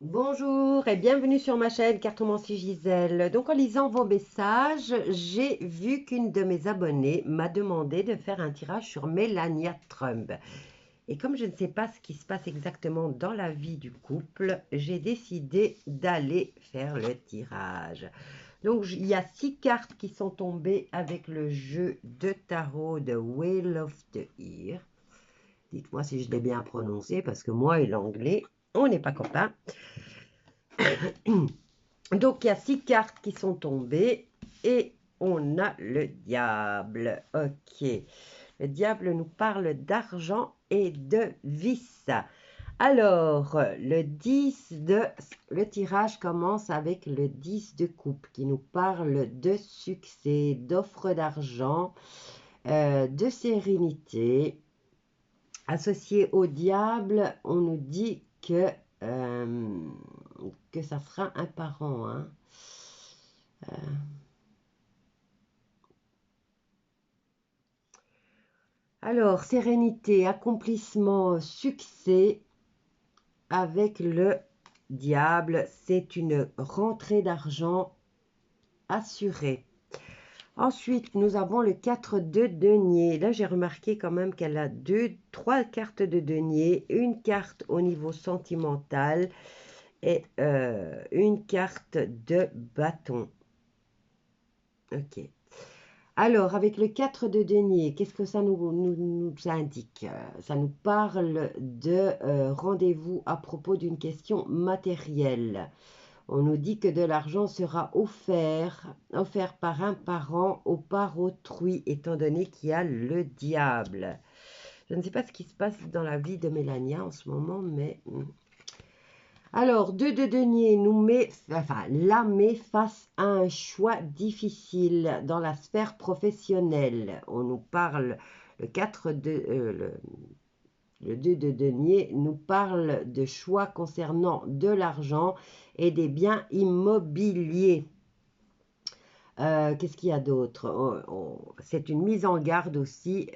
Bonjour et bienvenue sur ma chaîne Cartomancie Gisèle. Donc en lisant vos messages, j'ai vu qu'une de mes abonnées m'a demandé de faire un tirage sur Melania Trump. Et comme je ne sais pas ce qui se passe exactement dans la vie du couple, j'ai décidé d'aller faire le tirage. Donc il y a 6 cartes qui sont tombées avec le jeu de tarot de Wheel of the Year. Dites-moi si je l'ai bien prononcé parce que moi et l'anglais, on n'est pas copains. Donc, il y a 6 cartes qui sont tombées et on a le diable. Ok. Le diable nous parle d'argent et de vice. Alors, le tirage commence avec le 10 de coupe qui nous parle de succès, d'offre d'argent, de sérénité. Associé au diable, on nous dit que ça sera un parent. Hein. Alors, sérénité, accomplissement, succès avec le diable, c'est une rentrée d'argent assurée. Ensuite, nous avons le 4 de denier. Là, j'ai remarqué quand même qu'elle a 3 cartes de denier, une carte au niveau sentimental et une carte de bâton. Ok. Alors, avec le 4 de denier, qu'est-ce que ça nous indique? Ça nous parle de rendez-vous à propos d'une question matérielle. On nous dit que de l'argent sera offert par un parent au par autrui, étant donné qu'il y a le diable. Je ne sais pas ce qui se passe dans la vie de Melania en ce moment, mais... Alors, 2 de denier la met face à un choix difficile dans la sphère professionnelle. On nous parle, le 2 de denier nous parle de choix concernant de l'argent et des biens immobiliers. Qu'est-ce qu'il y a d'autre? C'est une mise en garde aussi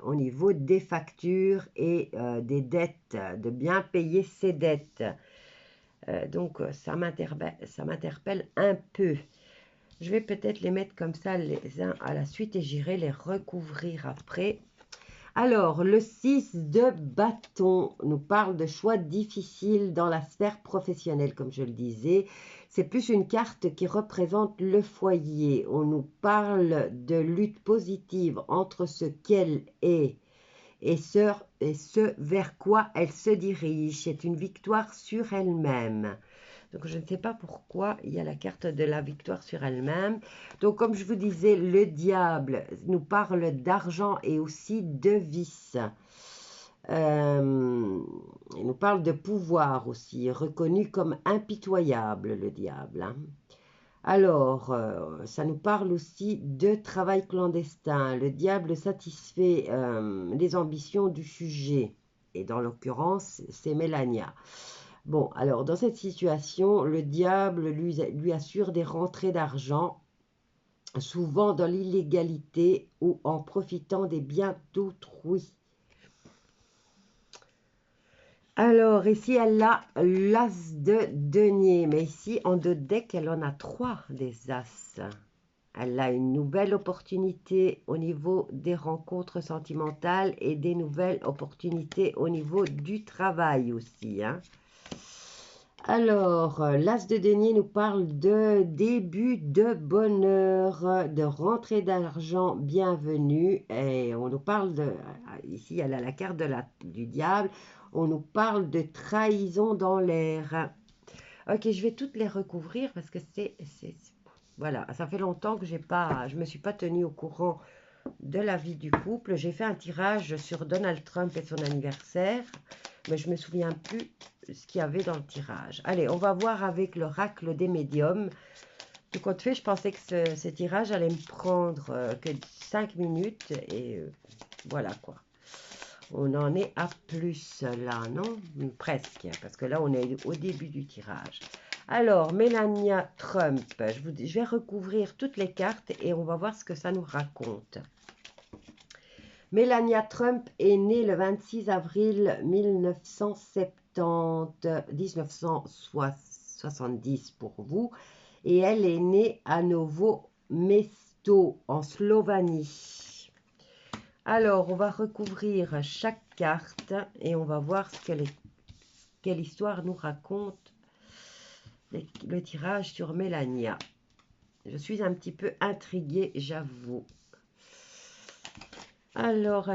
au niveau des factures et des dettes, de bien payer ses dettes. Donc, ça m'interpelle un peu. Je vais peut-être les mettre comme ça les uns à la suite et j'irai les recouvrir après. Alors, le 6 de bâton nous parle de choix difficiles dans la sphère professionnelle, comme je le disais. C'est plus une carte qui représente le foyer. On nous parle de lutte positive entre ce qu'elle est et ce vers quoi elle se dirige. C'est une victoire sur elle-même. Donc, je ne sais pas pourquoi il y a la carte de la victoire sur elle-même. Donc, comme je vous disais, le diable nous parle d'argent et aussi de vice. Il nous parle de pouvoir aussi, reconnu comme impitoyable, le diable. Hein. Alors, ça nous parle aussi de travail clandestin. Le diable satisfait les ambitions du sujet. Et dans l'occurrence, c'est Melania. Bon, alors, dans cette situation, le diable lui assure des rentrées d'argent, souvent dans l'illégalité ou en profitant des biens d'autrui. Alors, ici, elle a l'as de denier, mais ici, en deux decks, elle en a 3 des as. Elle a une nouvelle opportunité au niveau des rencontres sentimentales et des nouvelles opportunités au niveau du travail aussi. Hein. Alors, l'as de denier nous parle de début de bonheur, de rentrée d'argent bienvenue. Et on nous parle de, ici elle a la carte du diable, on nous parle de trahison dans l'air. Ok, je vais toutes les recouvrir parce que voilà, ça fait longtemps que je me suis pas tenue au courant de la vie du couple. J'ai fait un tirage sur Donald Trump et son anniversaire, mais je me souviens plus ce qu'il y avait dans le tirage. Allez, on va voir avec l'oracle des médiums. Tout compte fait, je pensais que ce tirage allait me prendre que 5 minutes et voilà quoi. On en est à plus là, non? Presque, parce que là, on est au début du tirage. Alors, Melania Trump, je vais recouvrir toutes les cartes et on va voir ce que ça nous raconte. Melania Trump est née le 26 avril 1970 1970 pour vous. Et elle est née à Novo Mesto, en Slovanie. Alors, on va recouvrir chaque carte et on va voir quelle histoire nous raconte le tirage sur Mélania. Je suis un petit peu intriguée, j'avoue. Alors.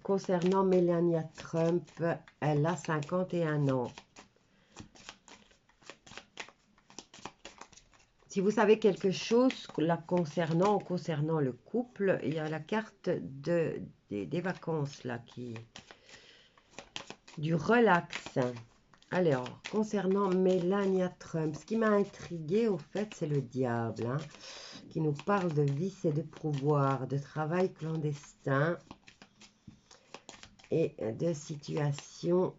Concernant Melania Trump, elle a 51 ans. Si vous savez quelque chose concernant le couple, il y a la carte des vacances là du relax. Alors, concernant Melania Trump, ce qui m'a intriguée au fait, c'est le diable, hein, qui nous parle de vice et de pouvoir, de travail clandestin et de situations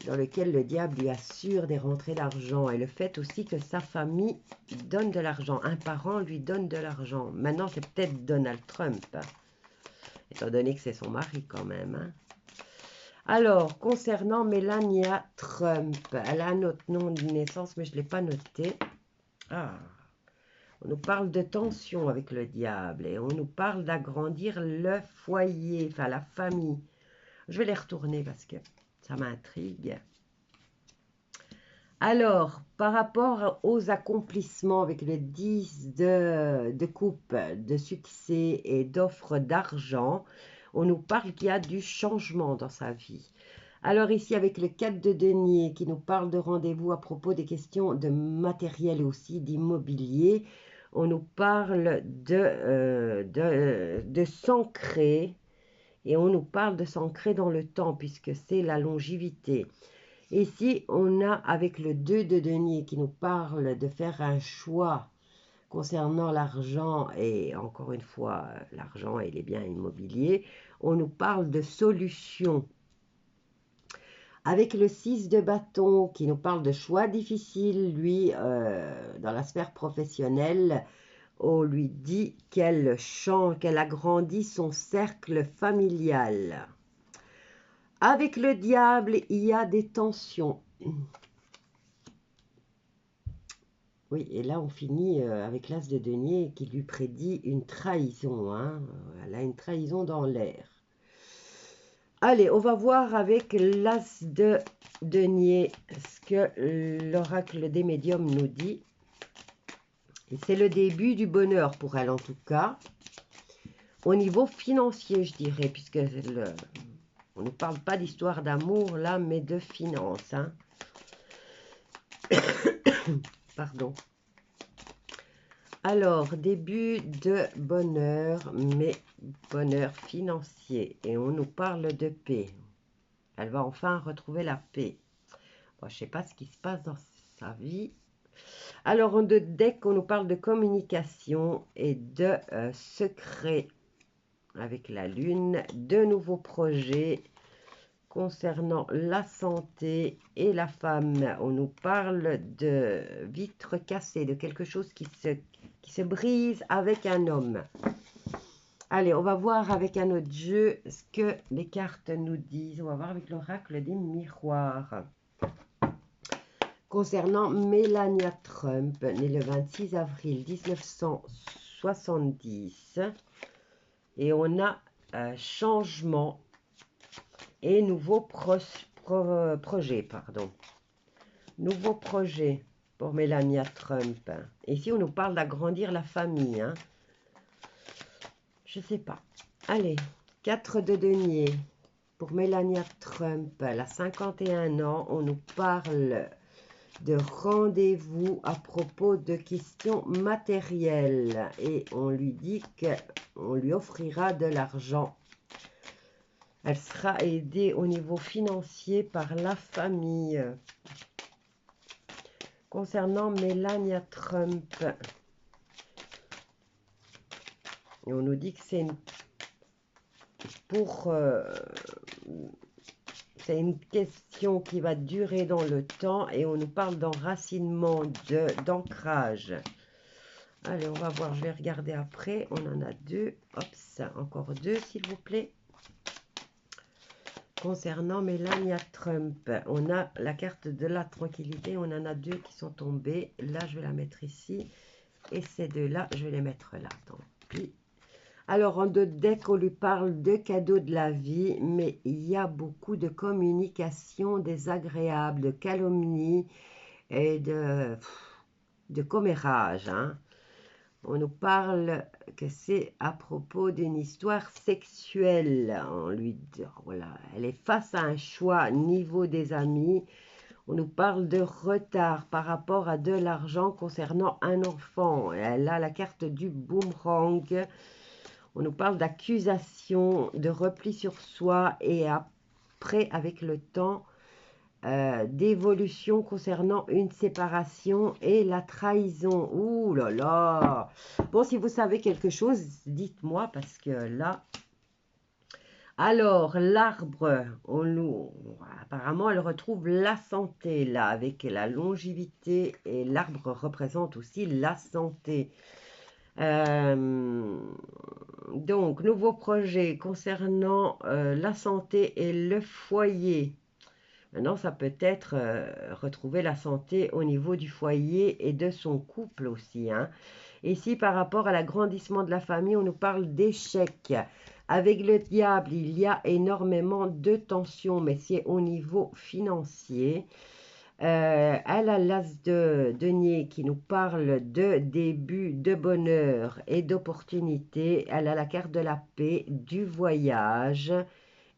dans lesquelles le diable lui assure des rentrées d'argent, et le fait aussi que sa famille donne de l'argent. Un parent lui donne de l'argent. Maintenant, c'est peut-être Donald Trump, hein, étant donné que c'est son mari quand même. Hein. Alors, concernant Melania Trump, elle a un autre nom de naissance, mais je ne l'ai pas noté. Ah, on nous parle de tension avec le diable et on nous parle d'agrandir le foyer, enfin la famille. Je vais les retourner parce que ça m'intrigue. Alors, par rapport aux accomplissements avec le 10 de coupe, de succès et d'offres d'argent, on nous parle qu'il y a du changement dans sa vie. Alors ici, avec le 4 de denier qui nous parle de rendez-vous à propos des questions de matériel et aussi d'immobilier, on nous parle de s'ancrer et on nous parle de s'ancrer dans le temps puisque c'est la longévité. Ici, on a avec le 2 de denier qui nous parle de faire un choix concernant l'argent et encore une fois, l'argent et les biens immobiliers. On nous parle de solutions. Avec le 6 de bâton qui nous parle de choix difficiles, lui, dans la sphère professionnelle, on lui dit qu'elle change, qu'elle agrandit son cercle familial. Avec le diable, il y a des tensions. Oui, et là, on finit avec l'as de denier qui lui prédit une trahison. Hein. Elle a une trahison dans l'air. Allez, on va voir avec l'as de denier ce que l'oracle des médiums nous dit. C'est le début du bonheur pour elle en tout cas. Au niveau financier, je dirais, puisque on ne parle pas d'histoire d'amour là, mais de finances. Hein. Pardon. Alors, début de bonheur, mais bonheur financier. Et on nous parle de paix. Elle va enfin retrouver la paix. Bon, je ne sais pas ce qui se passe dans sa vie. Alors, en deck, on nous parle de communication et de secrets avec la lune, de nouveaux projets concernant la santé et la femme. On nous parle de vitres cassées, de quelque chose qui se brise avec un homme. Allez, on va voir avec un autre jeu ce que les cartes nous disent. On va voir avec l'oracle des miroirs. Concernant Melania Trump, née le 26 avril 1970. Et on a un changement et nouveau projet, pardon. Nouveau projet pour Melania Trump. Ici, on nous parle d'agrandir la famille. Hein. Je sais pas. Allez, 4 de denier pour Melania Trump. Elle a 51 ans. On nous parle de rendez-vous à propos de questions matérielles. Et on lui dit qu'on lui offrira de l'argent. Elle sera aidée au niveau financier par la famille. Concernant Melania Trump, et on nous dit que c'est c'est une question qui va durer dans le temps et on nous parle d'enracinement, d'ancrage. Allez, on va voir, je vais regarder après. On en a deux. Hop, ça, encore deux, s'il vous plaît. Concernant Melania Trump, on a la carte de la tranquillité. On en a deux qui sont tombées. Là, je vais la mettre ici. Et ces deux-là, je vais les mettre là. Tant pis. Alors, en deux decks, on lui parle de cadeaux de la vie, mais il y a beaucoup de communication désagréable, de calomnie et de commérage, hein. On nous parle que c'est à propos d'une histoire sexuelle. On lui dit, voilà, elle est face à un choix niveau des amis. On nous parle de retard par rapport à de l'argent concernant un enfant. Elle a la carte du boomerang. On nous parle d'accusation, de repli sur soi et après, avec le temps, d'évolution concernant une séparation et la trahison. Ouh là là! Bon, si vous savez quelque chose, dites-moi parce que là... Alors, l'arbre, apparemment, elle retrouve la santé, là, avec la longévité, et l'arbre représente aussi la santé. Donc, nouveau projet concernant la santé et le foyer. Maintenant, ça peut être retrouver la santé au niveau du foyer et de son couple aussi, hein. Ici, par rapport à l'agrandissement de la famille, on nous parle d'échec. Avec le diable, il y a énormément de tensions, mais c'est au niveau financier. Elle a l'as de denier qui nous parle de début, de bonheur et d'opportunité. Elle a la carte de la paix, du voyage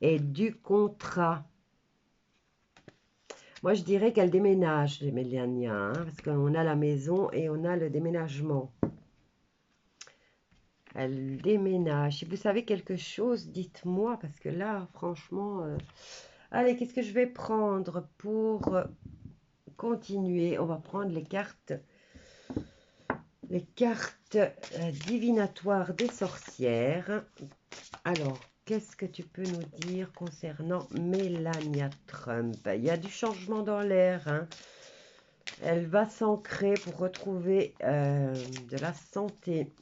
et du contrat. Moi, je dirais qu'elle déménage, les Mélania, hein, parce qu'on a la maison et on a le déménagement. Elle déménage. Si vous savez quelque chose, dites-moi, parce que là, franchement... Allez, qu'est-ce que je vais prendre pour continuer? On va prendre les cartes divinatoires des sorcières. Alors, qu'est-ce que tu peux nous dire concernant Melania Trump? Il y a du changement dans l'air, hein. Elle va s'ancrer pour retrouver de la santé.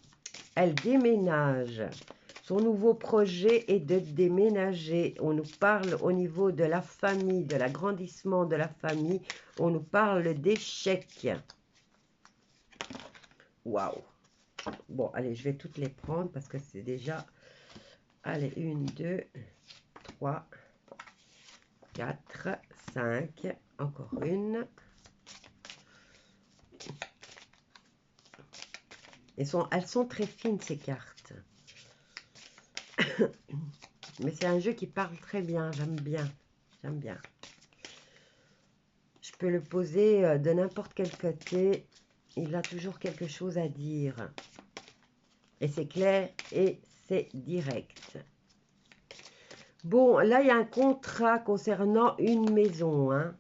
Elle déménage. Son nouveau projet est de déménager. On nous parle au niveau de la famille, de l'agrandissement de la famille. On nous parle d'échecs. Waouh! Bon, allez, je vais toutes les prendre parce que c'est déjà... Allez, 1, 2, 3, 4, 5. Encore une. Elles sont très fines, ces cartes. Mais c'est un jeu qui parle très bien. J'aime bien. J'aime bien. Je peux le poser de n'importe quel côté. Il a toujours quelque chose à dire. Et c'est clair et c'est direct. Bon, là, il y a un contrat concernant une maison, hein.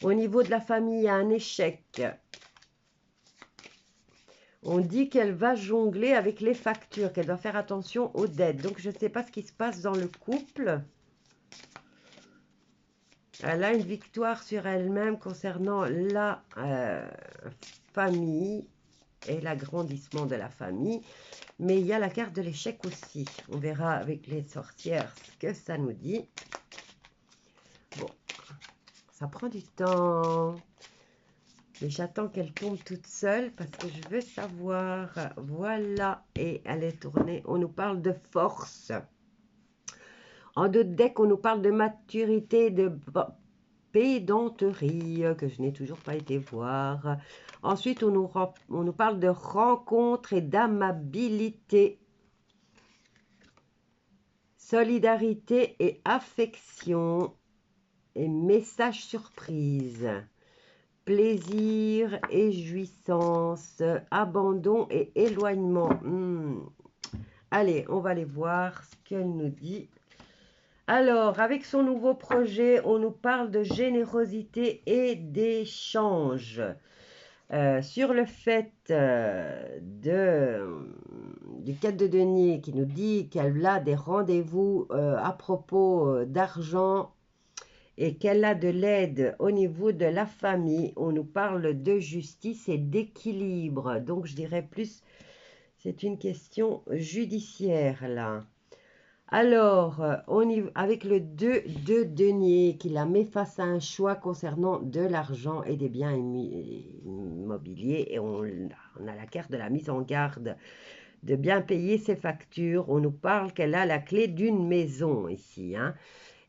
Au niveau de la famille, il y a un échec. On dit qu'elle va jongler avec les factures, qu'elle doit faire attention aux dettes. Donc, je ne sais pas ce qui se passe dans le couple. Elle a une victoire sur elle-même concernant la famille et l'agrandissement de la famille. Mais il y a la carte de l'échec aussi. On verra avec les sorcières ce que ça nous dit. Bon, ça prend du temps. Mais j'attends qu'elle tombe toute seule parce que je veux savoir. Voilà, et elle est tournée. On nous parle de force. En deux decks, on nous parle de maturité, de pédanterie, que je n'ai toujours pas été voir. Ensuite, on nous parle de rencontre et d'amabilité. Solidarité et affection. Et message surprise. Plaisir et jouissance. Abandon et éloignement. Allez, on va aller voir ce qu'elle nous dit. Alors, avec son nouveau projet, on nous parle de générosité et d'échange. Sur le fait du 4 de denier qui nous dit qu'elle a des rendez-vous à propos d'argent et qu'elle a de l'aide au niveau de la famille. On nous parle de justice et d'équilibre. Donc, je dirais plus, c'est une question judiciaire, là. Alors, avec le 2 de denier qui la met face à un choix concernant de l'argent et des biens immobiliers. Et on a la carte de la mise en garde de bien payer ses factures. On nous parle qu'elle a la clé d'une maison ici, hein.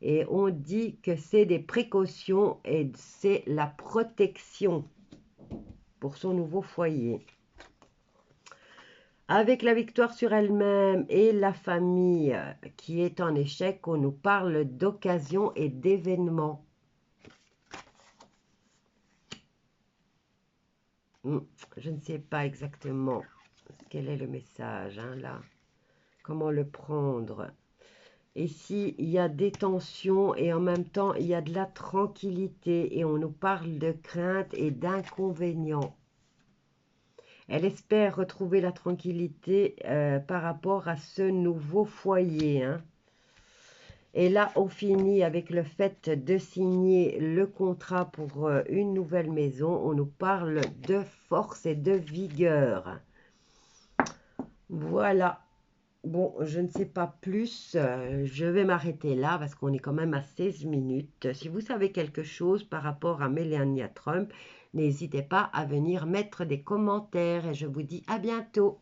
Et on dit que c'est des précautions et c'est la protection pour son nouveau foyer. Avec la victoire sur elle-même et la famille qui est en échec, on nous parle d'occasion et d'événements. Je ne sais pas exactement quel est le message, hein, là. Comment le prendre? Ici, il y a des tensions et en même temps, il y a de la tranquillité et on nous parle de crainte et d'inconvénients. Elle espère retrouver la tranquillité par rapport à ce nouveau foyer, hein. Et là, on finit avec le fait de signer le contrat pour une nouvelle maison. On nous parle de force et de vigueur. Voilà. Bon, je ne sais pas plus. Je vais m'arrêter là parce qu'on est quand même à 16 minutes. Si vous savez quelque chose par rapport à Melania Trump, n'hésitez pas à venir mettre des commentaires et je vous dis à bientôt.